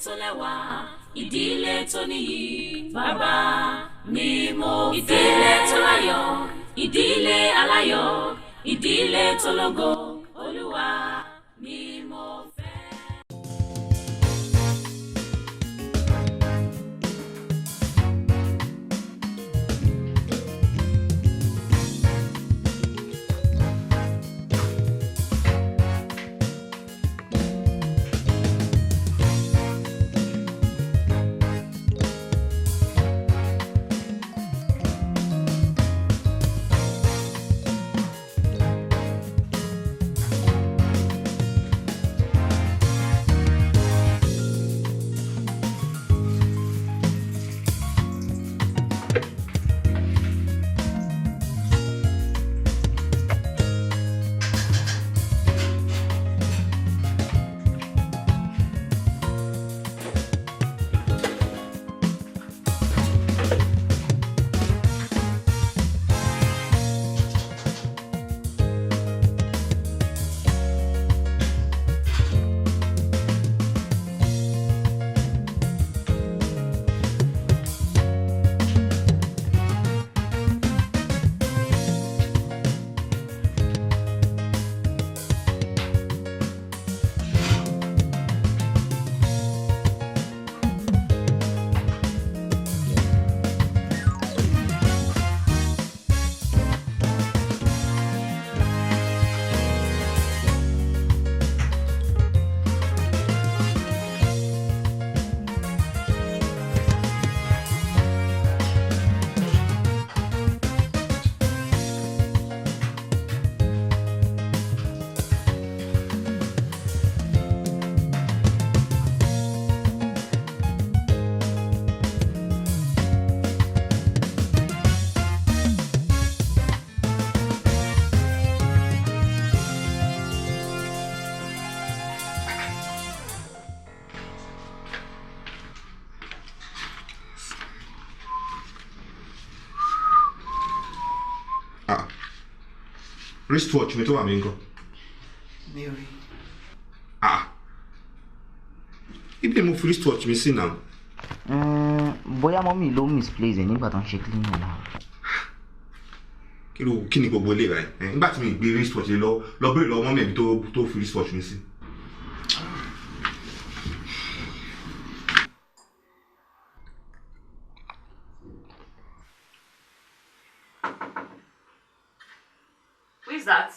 tó lẹ́wà, ìdílé tó níyì, bàbá ni mo fẹ́. Ìdílé tó láyọ̀, ìdílé aláyọ̀, ìdílé tó lógo, Olúwa ni mo fẹ́. Wristwatch mi tó wà mí ńkọ́. Mary. Ibi mo fi wristwatch mi sí náà. Bóyá mọ́mí ló misplace nígbà tó ń ṣe cleaning náà. Kí ni gbogbo ilé rẹ̀? Nígbà tí mi gbé wristwatch lọ béèrè lọ mọ́mí ẹ̀bí tó fi wristwatch mi sí. Who is that?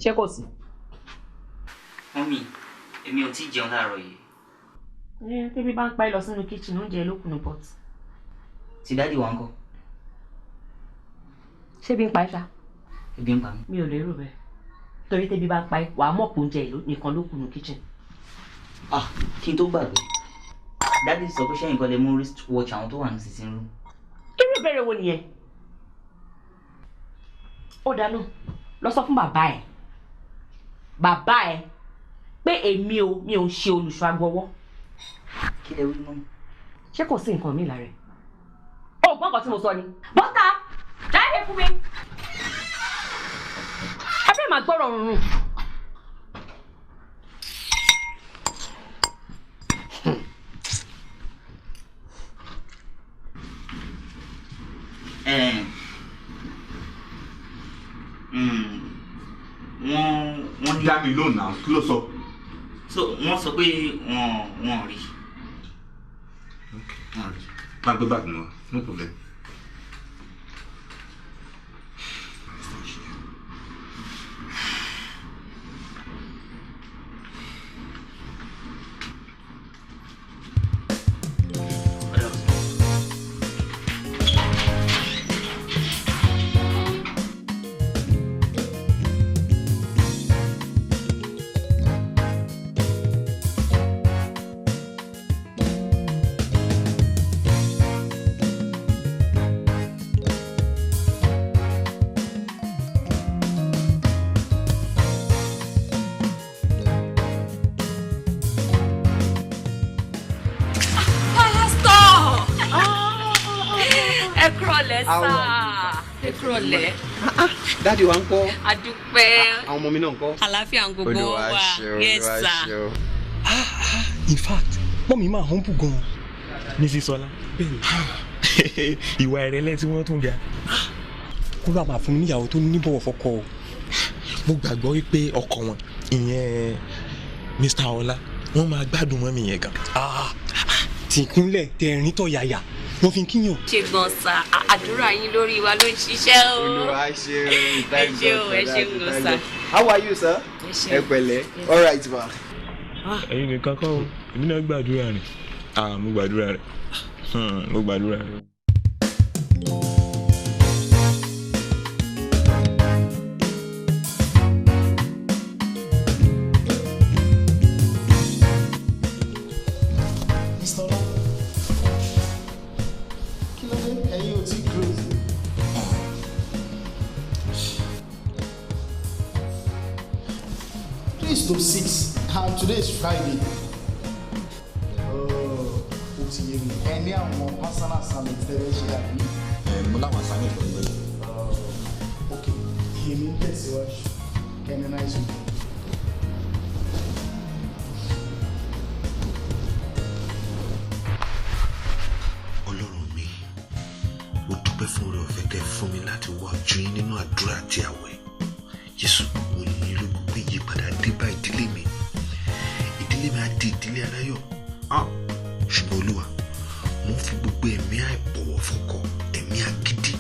Ṣé kò sí? Mọ́mí, èmi ò tí ì jẹun láàárọ̀ yìí. Tébí bá ń pa ẹ lọ sínú kitchen oúnjẹ ló kùnú pot. Ti dáàdì wa ńkọ́? Ṣé bí ń pa ẹ ṣá? Ebi ń pa mí. Mi ò lérò bẹ́ẹ̀. Torí tébí bá ń pa ẹ, wàá mọ̀ pé oúnjẹ nìkan ló kùnú kitchen. Kí n tó gbàgbé. Dáàdì sọ pé ṣẹ́yìn kan lè mú wristwatch àwọn tó wà ní sitting room. Irú ìbéèrè wo nìyẹn? Ó dáná, lọ sọ fún bàbá ẹ pé mi ò ń ṣe olùṣọ́ agbọwọ́. Kí lẹ wí mọ́mí? Ṣé kò sí nǹkan mi lára ẹ̀? Ó gbọ́n kan tí mo sọ ni. Bọ́tà jáde fún mi. Ẹ fẹ́ máa gbọ́rọ̀ rùn. Wọ́n ní. Dá mi lóhùn náà, kí ló sọ? So wọ́n sọ pé wọ́n rí. Máa gbé báàgì mọ́, no problem. Ẹ kúrọ̀lẹ́ sà. Ẹ kúrọ̀lẹ́. Daddy wa ńkọ́? A dúpẹ́. Àwọn ọmọ mi náà ńkọ́? Àlàáfíà ń gbogbo wa. Yes sir. In fact, mọ́mí máa humble gan-an ní Sísọlá. Ìwà ìrẹ̀lẹ̀ tí wọ́n tún ga. Kó ló máa fún mi níyàwó tó níbọ̀wọ̀ fọ́kọ o. Mo gbàgbọ́ wípé ọkọ wọn ìyẹn Mr. Ọlá wọ́n máa gbádùn mọ́mí yẹn gan. Tìkúnlẹ̀ tẹ̀rín tọ̀ yàyà wọ́n fi ń kíyàn. Ṣé gan sa àdúrà yín lórí wa ló ń ṣiṣẹ́ o. Olúwa ṣeun. Ẹ ṣeun gan sa. How are you, sir? Ẹ pẹ̀lẹ́. All right, ma. Ẹ̀yin nìkan kọ́ o, èmi náà gbàdúrà rẹ̀. Mo gbàdúrà rẹ̀. Mo gbàdúrà rẹ̀. To 6 and today is Friday. Oh, ó ti yé mi. Ẹ ní àwọn personal assignment tẹ́lẹ̀ ṣe àbí? Mo láwọn assignment pẹ̀lú ẹ̀. Okay, èmi ń tẹ̀síwájú. Kẹ́ni náà ṣe. Ọlọ́run mi, mo dúpẹ́ fún oore ọ̀fẹ́ tẹ́ fún mi láti wá ojú yín nínú àdúrà àti àwẹ̀. Jésù, mo yìn yín lógo pé ìyípadà dé bá ìdílé mi. Ìdílé mi á di ìdílé aláyọ̀. Ṣùgbọ́n Olúwa, mo ń fi gbogbo ẹ̀mí àìbọ̀wọ̀ fọ́kọ, ẹ̀mí agídí,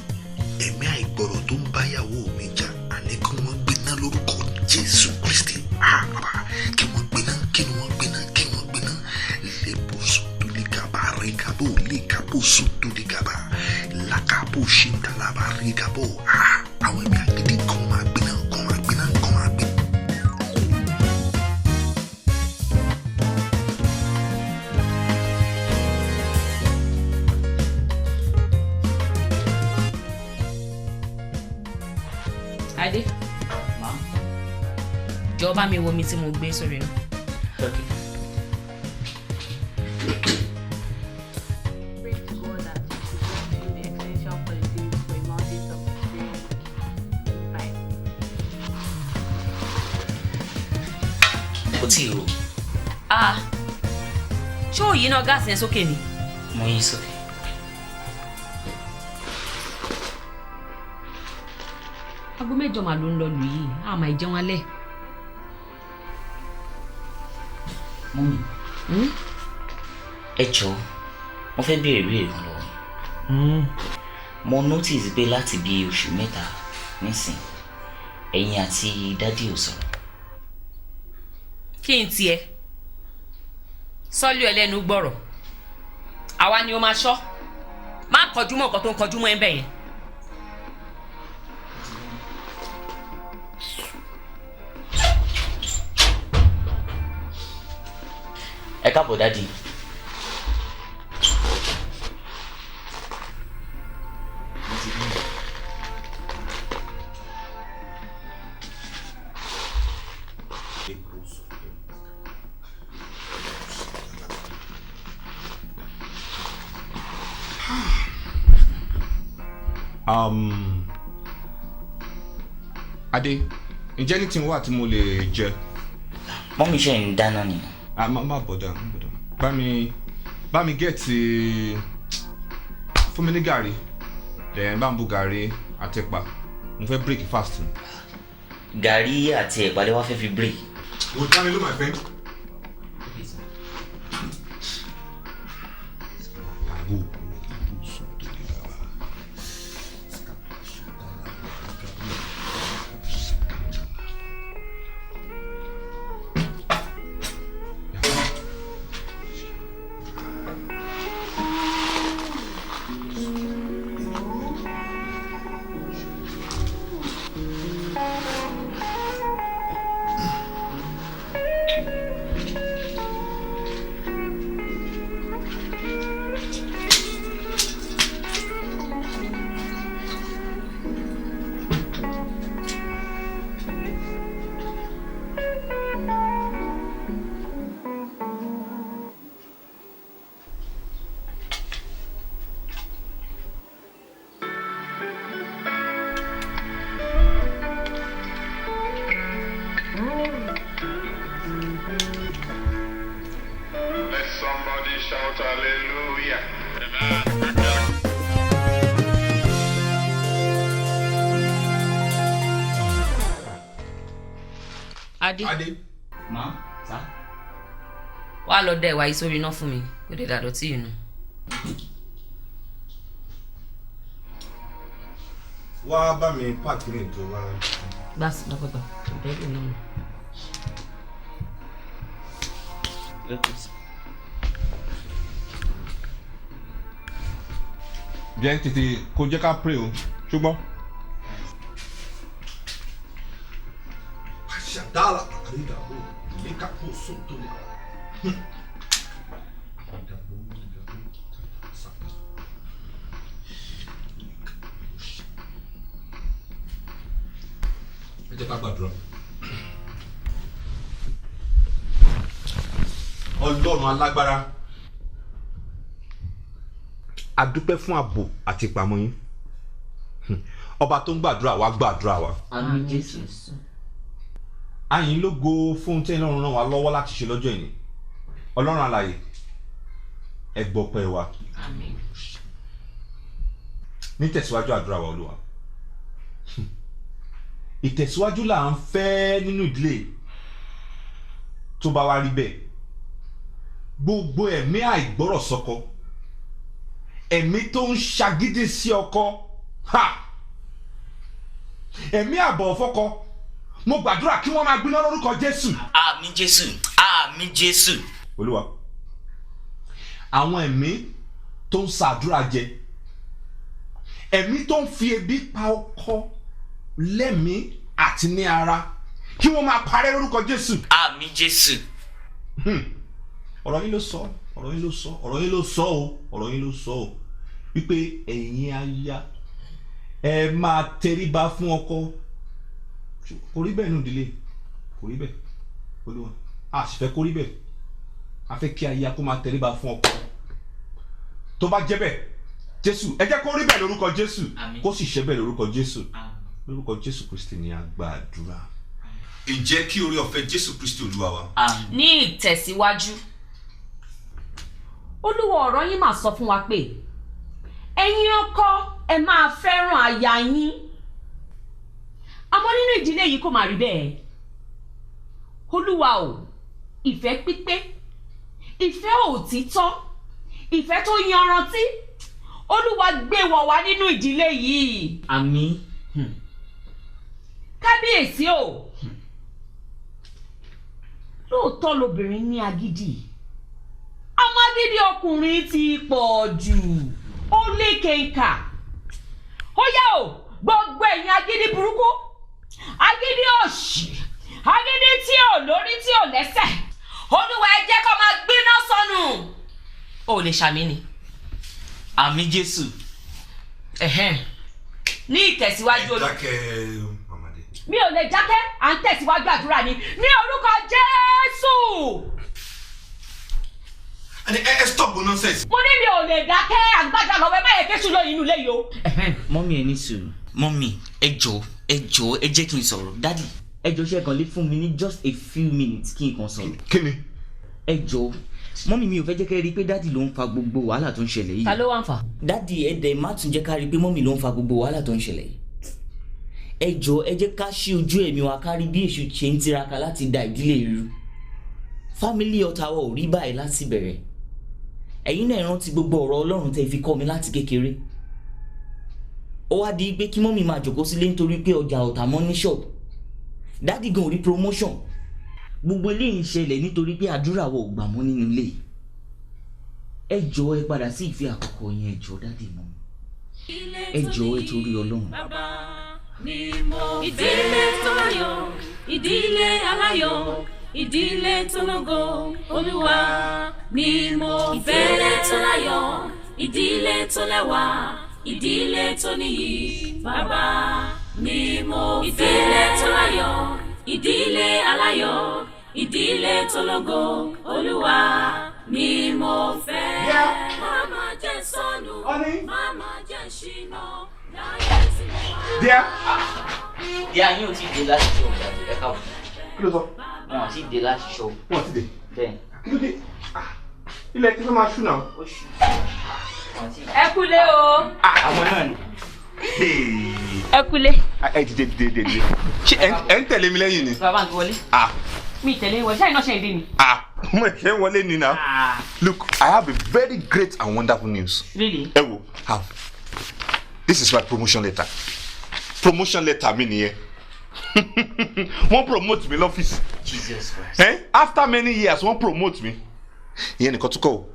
ẹ̀mí àìgbọràn tó ń bá ìyàwó mi jà, àní kí wọ́n gbiná lórúkọ Jésù Kristi. Bàbá, kí wọ́n gbiná, kí wọ́n gbiná, kí wọ́n gbiná. Lẹ́bùsùn tó lè gàbà rí gàbó, lè gàbùsùn tó lè gàbà, làkàbò ṣe ń dàlàbà rí gàbó. Àwọn ẹ̀mí agídí kan máa gbiná. Adé. Ma. Jọ̀ọ́ bá mi wo mi tí mo gbé sórí inú. Okay. Kò tí ì rò. Ṣé ò yí náà gáàsì yẹn sókè ni? Mo yí sókè. Aago mẹ́jọ mà ló ń lọ lù yìí, a máa jẹun alẹ́. Mọ́mí. Ẹ jọ̀ọ́, mo fẹ́ béèrè kan lọ́wọ́. Mo notice pé láti bí oṣù mẹ́ta nísìn, ẹ̀yin àti dádì ò sọ̀rọ̀. Kí n tiẹ̀? Sọ́lú ẹlẹ́nu gbọ́rọ̀. Àwa ni ó máa ṣọ́. Má kọjú mọ́ nǹkan tó ń kọjú mọ́ ẹ bẹ́ẹ̀ yẹn. Ẹ káàbọ̀ dádì. Adé, ǹjẹ́ ní tí mo wà tí mo lè jẹ? Mọ́mí ṣe ń dáná ni. Má bọ̀dà. Bá mi gẹ̀ẹ́tì fún mi ní gàrí. Then bá ń bu gàrí àtẹ̀pà. Mo fẹ́ break fast. Gàrí àti ẹ̀pà lè wá fẹ́ fi break. Go down below, my friend. Adé. Ma, sá. Wá lọ dẹ ìwà yìí sórí iná fún mi kó dé dàdọ̀ tí yìí nù. Wá bá mi páàkì ní ètò wa. Gbàsí lọ́pọ̀pọ̀ ìbẹ́lú náà. Jẹ́ tètè kó jẹ́ ká pray o, ṣùgbọ́n. Àṣàdálà àrídàbò ilé kápò sóńtò lè. Ẹ jẹ́ ká gbàdúrà. Ọlọ́run alágbára. A dúpẹ́ fún ààbò àti ìpamọ́ yín. Ọba tó ń gbàdúrà wa gbàdúrà wa. Àmín Jésù. A yìn lógo fún tí Ọlọ́run ràn wá lọ́wọ́ láti ṣe lọ́jọ́ ìní. Ọlọ́run alààyè, ẹ gbọpẹ́ wa. Àmín. Ní tẹ̀síwájú àdúrà wa Olúwa. Ìtẹ̀síwájú là ń fẹ́ nínú ìdílé tó bá wá rí bẹ́ẹ̀. Gbogbo ẹ̀mí àìgbọ́rọ̀ sọ́kọ, ẹ̀mí tó ń ṣagídí sí ọkọ, ẹ̀mí àbọ̀ fọ́kọ, mo gbàdúrà kí wọ́n máa gbiná lórúkọ Jésù. Àmín Jésù. Àmín Jésù. Olúwa, àwọn ẹ̀mí tó ń ṣàdúrà jẹ, ẹ̀mí tó ń fi ebi pa ọkọ lẹ́mìí àti ní ara, kí wọ́n máa parẹ́ lórúkọ Jésù. Àmín Jésù. Ọ̀rọ̀ yín ló sọ, ọ̀rọ̀ yín ló sọ, ọ̀rọ̀ yín ló sọ o, ọ̀rọ̀ yín ló sọ o, wípé ẹ̀yin aya ẹ máa tẹríba fún ọkọ. Kò rí bẹ́ẹ̀ nù ìdílé, kò rí bẹ́ẹ̀ Olúwa, a sì fẹ́ kó rí bẹ́ẹ̀. A fẹ́ kí aya kó máa tẹríba fún ọkọ. Tó bá jẹ́ bẹ́ẹ̀ Jésù, ẹ jẹ́ kó rí bẹ́ẹ̀ lórúkọ Jésù, kó sì ṣe bẹ́ẹ̀ lórúkọ Jésù. Lórúkọ Jésù Kristi ni a gbàdúrà. Ǹjẹ́ kí oore ọ̀fẹ́ Jésù Kristi Olúwa wa. Ní ìtẹ̀síwájú, Olúwa ọ̀rọ̀ yín máa sọ fún wa pé ẹ̀yin ọkọ ẹ máa fẹ́ràn aya yín. Àmọ́ nínú ìdílé yìí kò máa rí bẹ́ẹ̀. Olúwa o, ìfẹ́ pípé, ìfẹ́ òtítọ́, ìfẹ́ tó yanrantí, Olúwa gbé wọ̀ wá nínú ìdílé yìí. Àmín. Kábíyèsí o, lóòótọ́ lobìnrin ní agídí, àmọ́ agídí ọkùnrin ti pọ̀ jù, ó lékenkà. Ó yá o, gbogbo ẹ̀yin agídí burúkú, agídí òṣì, agídí tí ò lórí tí ò lẹ́sẹ̀, Olúwa ẹ jẹ́ kó máa gbiná sọnù. O lè ṣàmì ni. Àmín Jésù. Ní ìtẹ̀síwájú Olúwa. Dákẹ́ Mamade. Mi ò lè dákẹ́, à ń tẹ̀síwájú àdúrà ni ní orúkọ Jésù. Ẹ stop nonsense. Mo ní mi ò lè dákẹ́, àgbàjà lọ́wọ́ ẹ má yẹ kéṣù lóyún inú ilé yìí o. Mọ́mí ẹ ní sùúrù. Mọ́mí ẹ jọ̀ọ́ ẹ jẹ́ kí n sọ̀rọ̀. Dádì ẹ jọ̀ọ́ ṣé kàn lè fún mi ní just a few minutes kí n kàn sọ̀rọ̀. Kí ni? Ẹ jọ̀ọ́ mọ́mí mi ò fẹ́ jẹ́ kẹ́ rí i pé dádì ló ń fa gbogbo wàhálà tó ń ṣẹlẹ̀ yìí. Ta ló wá ń fà? Dádì ẹ dẹ̀ má tún jẹ́ ká rí i pé mọ́mí ló ń fa gbogbo wàhálà tó ń ṣẹlẹ̀ yìí. Ẹ jọ̀ọ́ ẹ jẹ́ ká ṣí ojú ẹ̀mí wa ká rí bí èṣù ṣe ń tiraka láti da ìdílé irú. Fámílì ọ̀tá wa ò rí báyìí láti bẹ̀rẹ̀. Ẹ̀yin náà rántí gbogbo ọ̀rọ̀ Ọlọ́run tẹ́ fi kọ́ mi láti kékeré. Ó wá di pé kí mọ́mí máa jókòó sílé nítorí pé ọjà ọ̀tá mọ́ ní ṣọ́ọ̀bù. Dádì gan ò rí promotion. Gbogbo eléyìí ń ṣẹlẹ̀ nítorí pé àdúrà wa ò gbà mọ́ nínú ilé. Ẹ jọ̀ọ́ ẹ padà sí ìfẹ́ àkọ́kọ́ yẹn, ẹ jọ̀ọ́ dádì mọ́. Ẹ jọ̀ọ́ ẹ torí Ọlọ́run. Ìdílé tó láyọ̀, ìdílé aláyọ̀, ìdílé tó lógo, Olúwa ni mo fẹ́. Ìdílé tó láyọ̀, ìdílé tó lẹ́wà, ìdílé tó níyì, Bàbá ni mo fẹ́. Ìdílé tó láyọ̀, ìdílé aláyọ̀, ìdílé tó lógo, Olúwa ni mo fẹ́. Mama jẹ́ sọnù, mama jẹ́ ṣìnà, láyé tí mo wá. Díẹ̀. Díẹ̀ yín ò tí ì dé láti ṣọ́ ọ̀gá ẹ káàbọ̀. Kí ló sọ? Wọn ò tí ì dé láti ṣọ́. Wọ́n ti dé. Bẹ́ẹ̀. Kí ló dé? Ilẹ̀ tí wọ́n máa ṣú náà. Ó ṣù. Ẹ kúlé o. Àwọn náà ni. Ẹ kúlé. ẹ dìde. ṣé ẹ ń tẹ̀lé mi lẹ́yìn ni. bàbá àti wọlé. mi tẹ̀lé wọlé ṣáà iná ṣe ń dé ni. mo ṣe ń wọlé ni na. Look, I have a very great and wonderful news. Really? ẹ wo this is my promotion letter. Promotion letter mi nìyẹn. wọ́n promote mi lọ́fíìsì. Jesus Christ. After many years wọ́n promote mi. ìyẹn nìkan tó kọ́ o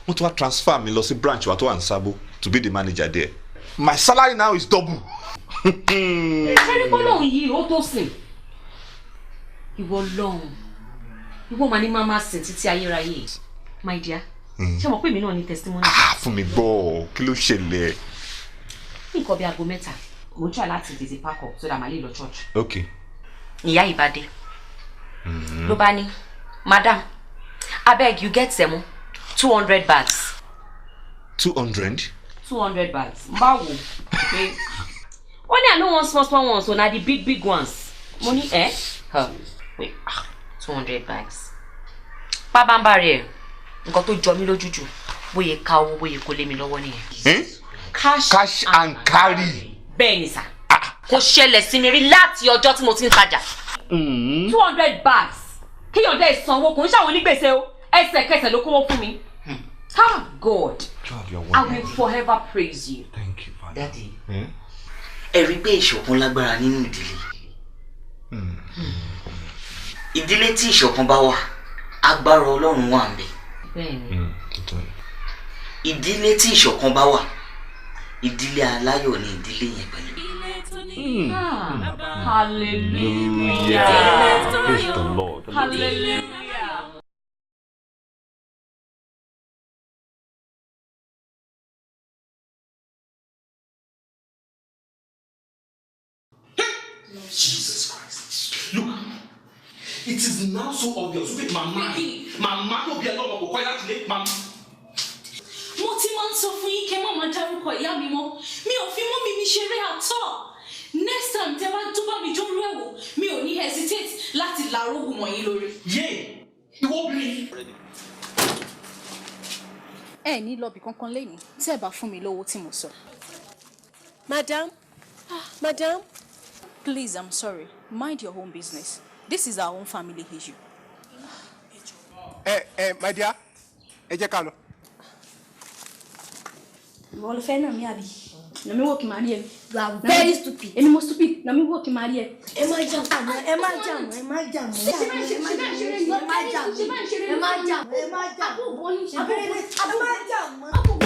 wọ́n tún wá transfer mi lọ sí branch wa tó wà ní Sábó to be the manager there. My salary now is double. ṣé bọ́lọ́hún yìí ó tó sìn? ìwọ lọ́hún ìwọ máa ní máa máa sìn títí ayérayé. My dear, ṣé mo pè mí náà ní testimony? fún mi gbọ́ kí ló ṣẹlẹ̀. nǹkan bí aago mẹ́ta mo ń try láti tètè pack up so that màá lè lọ church. Okay. ìyá ìbàdí ló bá ní madam abeg you get semo 200 bags. 200? 200 bags. n bá wò pé wọ́n ní I no wan small ones so na the big ones. mo ní wait 200 bags. pábánbárì ẹ̀ nǹkan tó jọ mí lójú jù bóyá ká owó bóyá kó lé mi lọ́wọ́ nìyẹn. cash and carry. bẹ́ẹ̀ ni sà kò ṣẹlẹ̀ sí mi rí láti ọjọ́ tí mo ti ń tajà. 200 bags kíyàn dẹ́ ìsanwó kò ń ṣàwọn onígbèsè o ẹsẹ̀kẹsẹ̀ ló kówó fún mi. Thank God. I will forever praise you. Thank you, Father. Daddy. Ẹ rí pé ìṣọ̀kan lágbára nínú ìdílé. Ìdílé tí ìṣọ̀kan bá wà, agbára Ọlọ́run wà ńbẹ̀. Bẹ́ẹ̀ni. Ìdílé tí ìṣọ̀kan bá wà, ìdílé aláyọ̀ ni ìdílé yẹn pẹ̀lú. Hallelujah. Praise the Lord. Hallelujah. Jesus Christ. Look, it is now so obvious. Wait, Mama no be alone. Go quiet that late, Mama. Mo ti máa ń sọ fún yín kẹ́ má máa dárúkọ ìyá mi mọ́. Mi ò fi mọ́ mi ṣeré àtọ́. Next time tẹ́ bá tó bá mi jó rú ẹ̀wò, mi ò ní hesitate láti làrógùn mọ́ yín lórí. Yé, ìwọ obìnrin. Ẹ ní lọ bí kankan lẹ́yìn tí ẹ bá fún mi lówó tí mo sọ. Madam, please, I'm sorry. Mind your own business. This is our own family issue. My dear, ẹ jẹ́ ká lọ. Ìwọ ló fẹ́ náà mi àbí? Na mi wo kí máa rí ẹ. You are very stupid. Èmi mo stupid. Na mi wo kí máa rí ẹ. Ẹ má jà mọ́. Ẹ má jà mọ́. Ẹ má jà mọ́. Ẹ má jà mọ́. Ẹ má jà mọ́. Ẹ má jà mọ́.